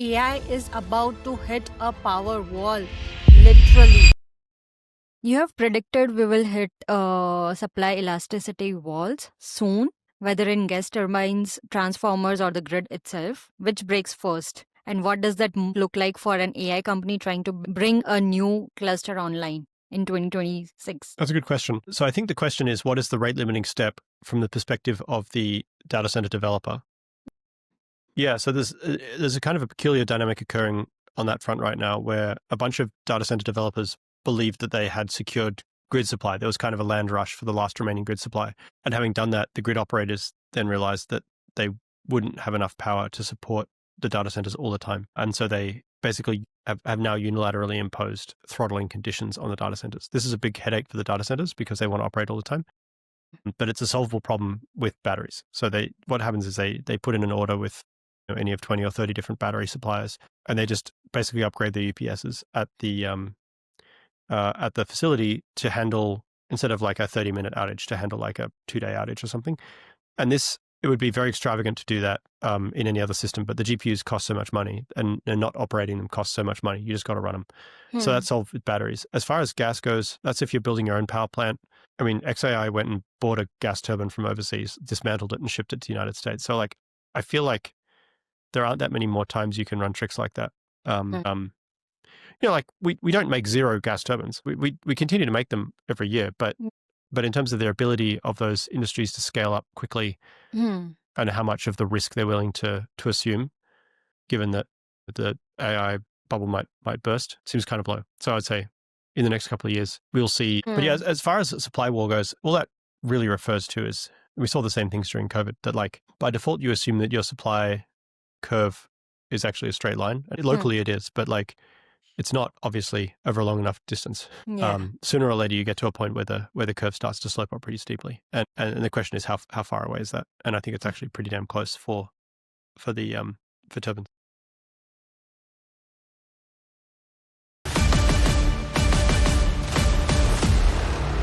AI is about to hit a power wall, literally. You have predicted we will hit supply elasticity walls soon, whether in gas turbines, transformers, or the grid itself. Which breaks first? And what does that look like for an AI company trying to bring a new cluster online in 2026? That's a good question. So I think the question is, what is the rate limiting step from the perspective of the data center developer? Yeah, so there's a kind of a peculiar dynamic occurring on that front right now where a bunch of data center developers believed that they had secured grid supply. There was kind of a land rush for the last remaining grid supply. And having done that, the grid operators then realized that they wouldn't have enough power to support the data centers all the time. And so they basically have now unilaterally imposed throttling conditions on the data centers. This is a big headache for the data centers because they want to operate all the time. But it's a solvable problem with batteries. So what happens is they put in an order with any of 20 or 30 different battery suppliers, and they just basically upgrade the UPSs at the facility to handle, instead of like a 30-minute outage, to handle like a 2-day outage or something. And it would be very extravagant to do that in any other system, but the GPUs cost so much money, and not operating them costs so much money. You just got to run them. So that's solved with batteries. As far as gas goes, that's if you're building your own power plant. I mean, XAI went and bought a gas turbine from overseas, dismantled it, and shipped it to the United States. So like, I feel like there aren't that many more times you can run tricks like that. Like we don't make zero gas turbines. We continue to make them every year, but in terms of their ability of those industries to scale up quickly and how much of the risk they're willing to assume, given that the AI bubble might burst, seems kind of low. So I'd say in the next couple of years, we'll see. But yeah, as far as the supply wall goes, all that really refers to is, we saw the same things during COVID, that like by default, you assume that your supply curve is actually a straight line. Locally it is, but like it's not, obviously, over a long enough distance. Yeah. Sooner or later you get to a point where the curve starts to slope up pretty steeply. And the question is how far away is that? And I think it's actually pretty damn close for turbines.